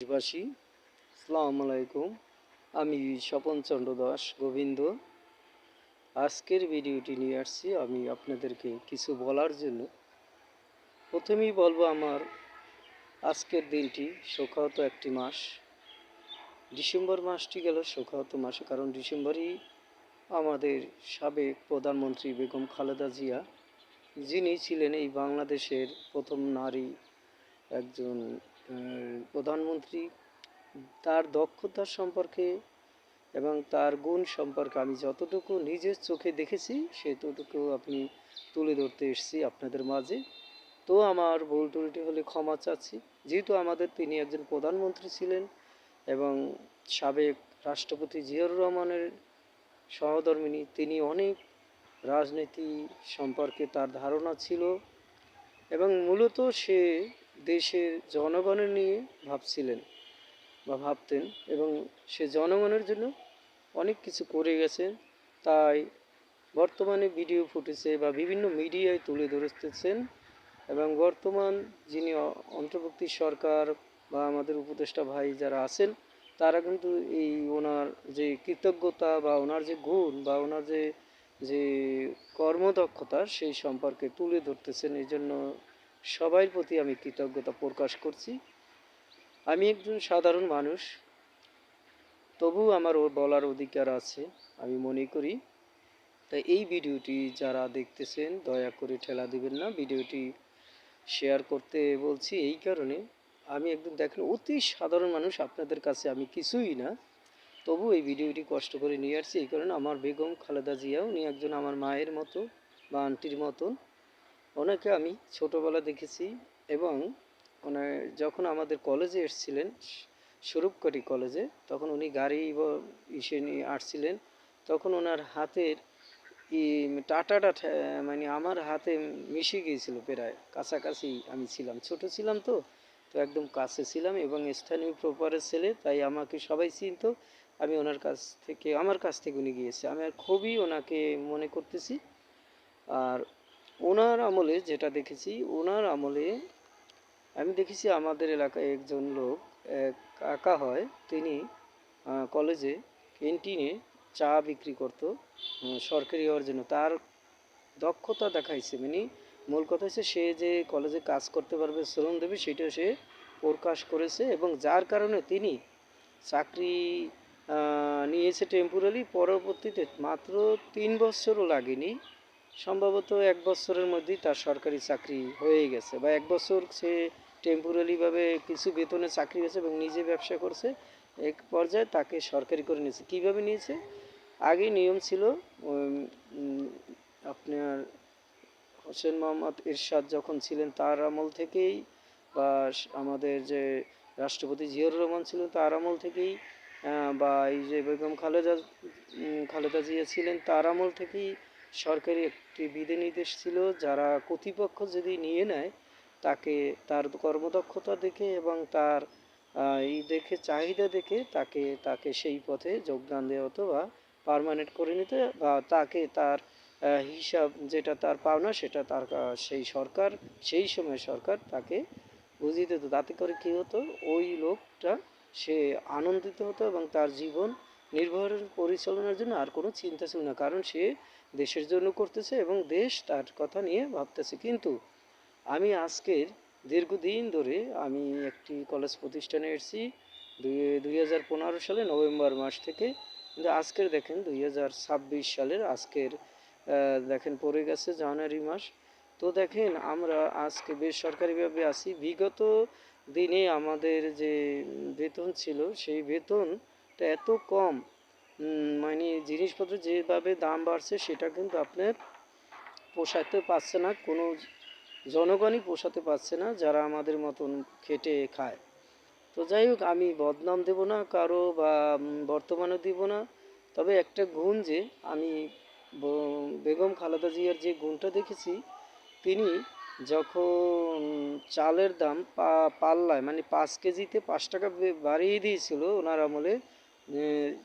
দেশবাসী, আসসালামু আলাইকুম। আমি স্বপন চন্দ্র দাস গোবিন্দ। আজকের ভিডিওটি নিয়ে আসছি আমি আপনাদেরকে কিছু বলার জন্য। প্রথমেই বলবো, আমার আজকের দিনটি শোকাহত একটি মাস। ডিসেম্বর মাসটি গেল শোকাহত মাসে, কারণ ডিসেম্বরই আমাদের সাবেক প্রধানমন্ত্রী বেগম খালেদা জিয়া, যিনি ছিলেন এই বাংলাদেশের প্রথম নারী একজন প্রধানমন্ত্রী, তার দক্ষতা সম্পর্কে এবং তার গুণ সম্পর্কে আমি যতটুকু নিজের চোখে দেখেছি সেতটুকু আপনি তুলে ধরতে এসেছি আপনাদের মাঝে। তো আমার ভুল ত্রুটি হলে ক্ষমা চাচ্ছি, যেহেতু আমাদের তিনি একজন প্রধানমন্ত্রী ছিলেন এবং সাবেক রাষ্ট্রপতি জিয়াউর রহমানের সহধর্মিণী। তিনি অনেক রাজনীতি সম্পর্কে তার ধারণা ছিল এবং মূলত সে দেশের জনগণের নিয়ে ভাবছিলেন বা ভাবতেন, এবং সে জনগণের জন্য অনেক কিছু করে গেছে। তাই বর্তমানে ভিডিও ফুটেজে বা বিভিন্ন মিডিয়ায় তুলে ধরতেছেন, এবং বর্তমান যিনি অন্তর্বর্তী সরকার বা আমাদের উপদেষ্টা ভাই যারা আছেন, তারা কিন্তু এই ওনার যে কৃতজ্ঞতা বা ওনার যে গুণ বা ওনার যে যে কর্মদক্ষতা সেই সম্পর্কে তুলে ধরতেছেন। এই জন্য সবার প্রতি আমি কৃতজ্ঞতা প্রকাশ করছি। আমি একজন সাধারণ মানুষ, তবু আমার বলার অধিকার আছে আমি মনে করি। তাই এই ভিডিওটি যারা দেখতেছেন দয়া করে ঠেলা দিবেন না। ভিডিওটি শেয়ার করতে বলছি এই কারণে, আমি একদম দেখেন অতি সাধারণ মানুষ, আপনাদের কাছে আমি কিছুই না, তবু এই ভিডিওটি কষ্ট করে নিয়ে আসছি এই কারণে। আমার বেগম খালেদা জিয়া, উনি একজন আমার মায়ের মতো বা আন্টির মতন। ওনাকে আমি ছোটোবেলা দেখেছি, এবং ওনার যখন আমাদের কলেজে এসেছিলেন স্বরূপকাঠি কলেজে, তখন উনি গাড়ি ইসে নিয়ে আসছিলেন, তখন ওনার হাতের টাটাটা মানে আমার হাতে মিশে গিয়েছিল, প্রায় কাছাকাছি আমি ছিলাম, ছোট ছিলাম তো তো একদম কাছে ছিলাম, এবং স্থানীয় প্রপারের ছেলে, তাই আমাকে সবাই চিনত। আমি ওনার কাছ থেকে আমার কাছ থেকে উনি গিয়েছে, আমি আর খুবই ওনাকে মনে করতেছি। আর ওনার আমলে যেটা দেখেছি, ওনার আমলে আমি দেখেছি আমাদের এলাকায় একজন লোক, এক কাকা হয়, তিনি কলেজে ক্যান্টিনে চা বিক্রি করত সরকারি হওয়ার জন্য। তার দক্ষতা দেখাইছে, মানে মূল কথা হচ্ছে সে যে কলেজে কাজ করতে পারবে, শ্রম দেবে, সেটা সে প্রকাশ করেছে, এবং যার কারণে তিনি চাকরি নিয়েছে টেম্পোরারি। পরবর্তীতে মাত্র 3 বছরও লাগেনি, সম্ভবত 1 বছরের মধ্যেই তার সরকারি চাকরি হয়ে গেছে, বা 1 বছর সে টেম্পোরারিভাবে কিছু বেতনে চাকরি গেছে এবং নিজে ব্যবসা করছে। এক পর্যায়ে তাকে সরকারি করে নিয়েছে। কীভাবে নিয়েছে? আগে নিয়ম ছিল, আপনার হোসেন মোহাম্মদ এরশাদ যখন ছিলেন তার আমল থেকেই, বা আমাদের যে রাষ্ট্রপতি জিয়াউর রহমান ছিলেন তার আমল থেকেই, বা এই যে বেগম খালেদা জিয়া ছিলেন তার আমল থেকেই সরকারি একটি বিধিনির্দেশ ছিল, যারা কর্তৃপক্ষ যদি নিয়ে নেয় তাকে তার কর্মদক্ষতা দেখে এবং তার এই দেখে চাহিদা দেখে তাকে তাকে সেই পথে যোগদান দেওয়া হতো বা পার্মানেন্ট করে নিতে, বা তাকে তার হিসাব যেটা তার পাওনা সেটা তার সেই সরকার, সেই সময় সরকার তাকে বুঝিয়ে দিত। তাতে করে কী হতো, ওই লোকটা সে আনন্দিত হতো এবং তার জীবন নির্বাহের পরিচালনার জন্য আর কোনো চিন্তা ছিল না, কারণ সে দেশের জন্য করতেছে এবং দেশ তার কথা নিয়ে ভাবতেছে। কিন্তু আমি আজকের দীর্ঘদিন ধরে আমি একটি কলেজ প্রতিষ্ঠানে এসেছি 2015 সালে নভেম্বর মাস থেকে, কিন্তু আজকের দেখেন 2026 সালের আজকের দেখেন পড়ে গেছে জানুয়ারি মাস। তো দেখেন আমরা আজকে বেসরকারিভাবে আছি। বিগত দিনে আমাদের যে বেতন ছিল সেই বেতনটা এত কম, মানে জিনিসপত্র যেভাবে দাম বাড়ছে সেটা কিন্তু আপনার পোষাতে পারছে না, কোনো জনগণই পোষাতে পারছে না যারা আমাদের মতন খেটে খায়। তো যাই হোক, আমি বদনাম দেব না কারো, বা বর্তমানে দিব না, তবে একটা গুণ যে আমি বেগম খালেদা জিয়ার যে গুণটা দেখেছি, তিনি যখন চালের দাম পাল্লায় মানে 5 কেজিতে 5 টাকা বাড়িয়ে দিয়েছিল ওনার আমলে,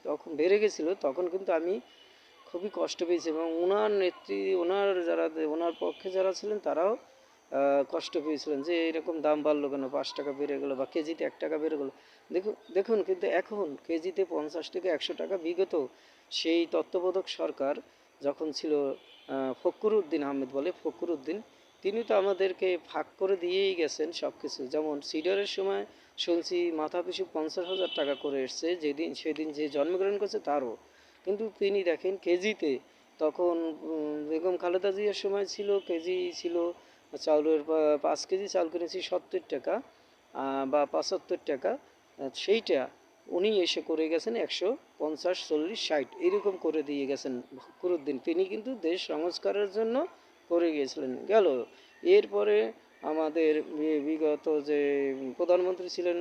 তখন বেড়ে গেছিলো, তখন কিন্তু আমি খুবই কষ্ট পেয়েছি, এবং ওনার নেত্রী, ওনার যারা ওনার পক্ষে যারা ছিলেন তারাও কষ্ট পেয়েছিলেন যে এরকম দাম বাড়লো কেন, 5 টাকা বেড়ে গেলো বা কেজিতে 1 টাকা বেড়ে গেলো। দেখুন দেখুন কিন্তু এখন কেজিতে 50 থেকে 100 টাকা। বিগত সেই তত্ত্বাবধায়ক সরকার যখন ছিল, ফখরুদ্দিন আহমেদ বলে, ফখরুদ্দিন, তিনি তো আমাদেরকে ভাগ করে দিয়েই গেছেন সব কিছু। যেমন সিডরের সময় শুনছি মাথা পিছু 50,000 টাকা করে এসছে, যেদিন সেদিন যে জন্মগ্রহণ করছে তারও। কিন্তু তিনি দেখেন কেজিতে, তখন বেগম খালেদা জিয়ার সময় ছিল কেজি ছিল চাউলের, 5 কেজি চাউল কিনেছি 70 টাকা বা 75 টাকা। সেইটা উনি এসে করে গেছেন 150, 40, 60 এরকম করে দিয়ে গেছেন ফখরুদ্দিন। তিনি কিন্তু দেশ সংস্কারের জন্য করে গিয়েছিলেন। গেল এরপরে আমাদের বিগত যে প্রধানমন্ত্রী ছিলেন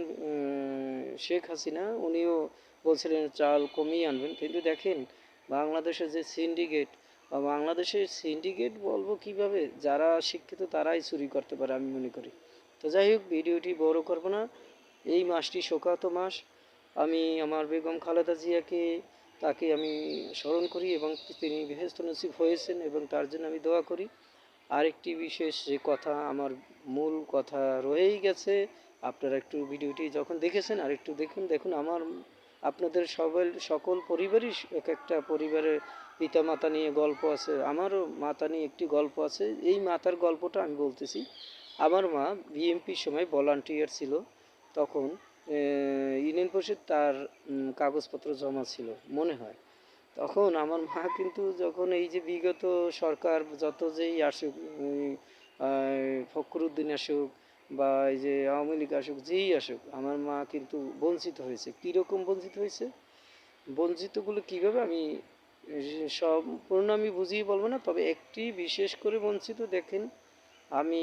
শেখ হাসিনা, উনিও বলছিলেন চাল কমিয়ে আনবেন। কিন্তু দেখেন বাংলাদেশের যে সিন্ডিকেট, বা বাংলাদেশের সিন্ডিকেট বলবো কিভাবে, যারা শিক্ষিত তারাই চুরি করতে পারে আমি মনে করি। তো যাই হোক, ভিডিওটি বড় করব না। এই মাসটি শোকাহত মাস। আমি আমার বেগম খালেদা জিয়াকে, তাকে আমি স্মরণ করি এবং তিনি বেহেশত নসিব হয়েছেন এবং তার জন্য আমি দোয়া করি। আরেকটি বিশেষ যে কথা, আমার মূল কথা রয়েই গেছে। আপনারা একটু ভিডিওটি যখন দেখেছেন আর একটু দেখুন। দেখুন আমার আপনাদের সকল পরিবারই এক একটা পরিবারের পিতা মাতা নিয়ে গল্প আছে। আমারও মাতা নিয়ে একটি গল্প আছে। এই মাতার গল্পটা আমি বলতেছি। আমার মা বিএমপির সময় ভলান্টিয়ার ছিল। তখন ইউনিয়ন পরিষদ তার কাগজপত্র জমা ছিল মনে হয়। তখন আমার মা কিন্তু যখন এই যে বিগত সরকার যত যেই আসুক, ফখরুদ্দিন আসুক বা এই যে আওয়ামী লীগ আসুক, যেই আসুক, আমার মা কিন্তু বঞ্চিত হয়েছে। কীরকম বঞ্চিত হয়েছে, বঞ্চিতগুলো কীভাবে আমি সম্পূর্ণ আমি বুঝিয়ে বলবো না, তবে একটি বিশেষ করে বঞ্চিত দেখেন। আমি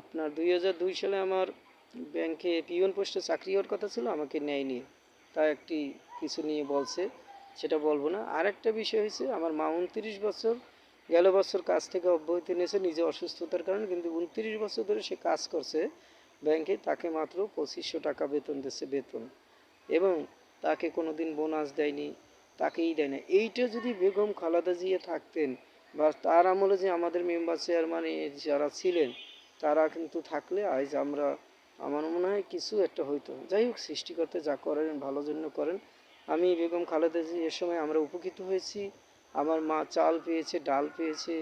আপনার 2002 সালে আমার ব্যাংকে পিওন পোস্টে চাকরি হওয়ার কথা ছিল, আমাকে নেয়নি। তা একটি কিছু নিয়ে বলছে, সেটা বলবো না। আর একটা বিষয় হয়েছে, আমার মা 29 বছর, গেল বছর কাজ থেকে অব্যাহতি নিয়েছে নিজে অসুস্থতার কারণে, কিন্তু 29 বছর ধরে সে কাজ করছে ব্যাংকে। তাকে মাত্র 2500 টাকা বেতন দিচ্ছে, বেতন, এবং তাকে কোনো দিন বোনাস দেয়নি, তাকেই দেয় না। এইটা যদি বেগম খালেদা জিয়া থাকতেন বা তার আমলে যে আমাদের মেম্বার চেয়ারম্যান যারা ছিলেন তারা কিন্তু থাকলে আজ আমরা, আমার মনে হয় কিছু একটা হইতো। যাই হোক, সৃষ্টিকর্তা যা করেন ভালোর জন্য করেন। আমি বেগম খালেদা জিয়ার সময় আমরা উপকৃত হয়েছি। আমার মা চাল পেয়েছে, ডাল পেয়েছে,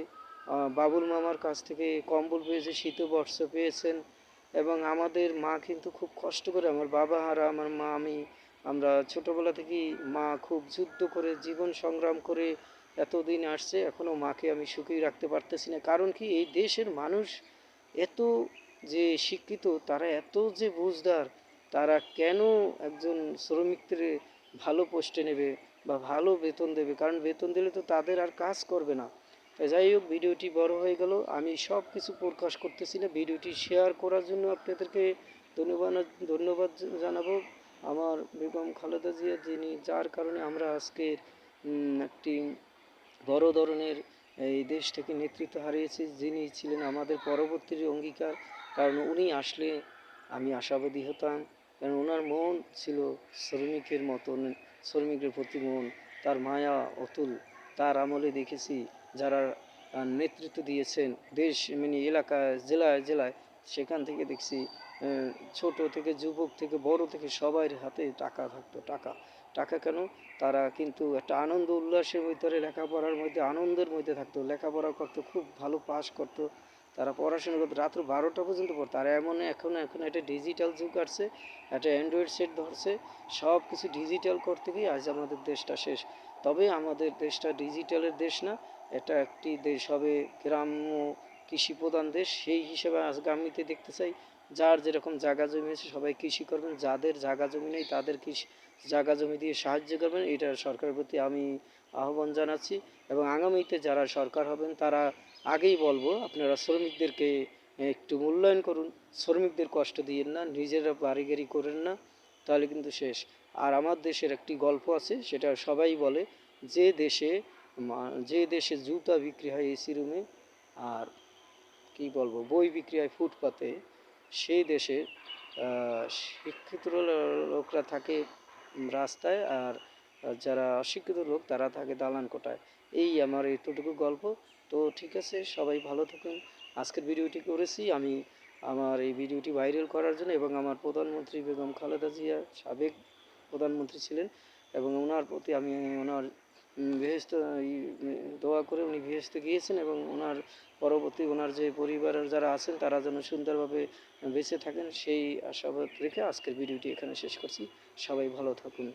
বাবুল মামার কাছ থেকে কম্বল পেয়েছে, শীত বস্ত্র পেয়েছেন। এবং আমাদের মা কিন্তু খুব কষ্ট করে, আমার বাবা আর আমার মা, আমরা ছোটোবেলা থেকেই মা খুব যুদ্ধ করে জীবন সংগ্রাম করে এতদিন আসছে। এখনও মাকে আমি সুখী রাখতে পারতেছি না। কারণ কি, এই দেশের মানুষ এত যে শিক্ষিত, তারা এত যে বুঝদার, তারা কেন একজন শ্রমিকদের ভালো পোস্টে নেবে বা ভালো বেতন দেবে? কারণ বেতন দিলে তো তাদের আর কাজ করবে না। তাই যাই হোক, ভিডিওটি বড় হয়ে গেল। আমি সব কিছু প্রকাশ করতেছি না। ভিডিওটি শেয়ার করার জন্য আপনাদেরকে ধন্যবাদ ধন্যবাদ জানাবো। আমার বেগম খালেদা জিয়া, যিনি, যার কারণে আমরা আজকে একটি বড় ধরনের এই দেশ থেকে নেতৃত্ব হারিয়েছি, যিনি ছিলেন আমাদের পরবর্তীর অঙ্গীকার। কারণ উনি আসলে আমি আশাবাদী হতাম, কারণ ওনার মন ছিল শ্রমিকের মতন, শ্রমিকের প্রতি মন, তার মায়া অতুল। তার আমলে দেখেছি যারা নেতৃত্ব দিয়েছেন দেশ, মানে এলাকায়, জেলায় জেলায়, সেখান থেকে দেখছি ছোট থেকে যুবক থেকে বড় থেকে সবার হাতে টাকা থাকতো। টাকা, টাকা কেন, তারা কিন্তু একটা আনন্দ উল্লাসের ভিতরে, লেখাপড়ার মধ্যে আনন্দের মধ্যে থাকতো, লেখাপড়া করতো, খুব ভালো পাস করতো। তারা পড়াশোনা করতো রাত্র 12টা পর্যন্ত পড়তো। তারা এখন একটা ডিজিটাল যুগ আসছে, একটা অ্যান্ড্রয়েড সেট ধরছে, সব কিছু ডিজিটাল করতে গিয়ে আজ আমাদের দেশটা শেষ। তবে আমাদের দেশটা ডিজিটালের দেশ না, এটা একটি দেশ হবে গ্রাম্য কৃষি প্রধান দেশ। সেই হিসেবে আগামীতে দেখতে চাই যার যেরকম জায়গা জমি আছে সবাই কৃষি করবেন, যাদের জায়গা জমি নেই তাদের কৃষি জায়গা জমি দিয়ে সাহায্য করবেন। এটা সরকারের প্রতি আমি আহ্বান জানাচ্ছি। এবং আগামীতে যারা সরকার হবেন তারা, আগেই বলবো, আপনারা শ্রমিকদেরকে একটু মূল্যায়ন করুন। শ্রমিকদের কষ্ট দিয়েন না, নিজেরা বাড়িগাড়ি করেন না, তাহলে কিন্তু শেষ। আর আমার দেশের একটি গল্প আছে, সেটা সবাই বলে, যে দেশে যে দেশে জুতা বিক্রি হয় এসি রুমে, আর কি বলবো, বই বিক্রি হয় ফুটপাতে, সেই দেশে শিক্ষিত লোকরা থাকে রাস্তায়, আর যারা অশিক্ষিত লোক তারা থাকে দালান কোঠায়। এই আমার এতটুকু গল্প। তো ঠিক আছে, সবাই ভালো থাকুন, আজকের ভিডিওটি করেছি আমি আমার এই ভিডিওটি ভাইরাল করার জন্য, এবং আমার প্রধানমন্ত্রী বেগম খালেদা জিয়া সাবেক প্রধানমন্ত্রী ছিলেন, এবং ওনার প্রতি আমি ওনার বেহেশত দোয়া করে উনি বেহেশতে গিয়েছেন, এবং ওনার পরবর্তী ওনার যে পরিবারের যারা আছেন তারা যেন সুন্দরভাবে বেঁচে থাকেন সেই আশাবাদ রেখে আজকের ভিডিওটি এখানে শেষ করছি। সবাই ভালো থাকুন।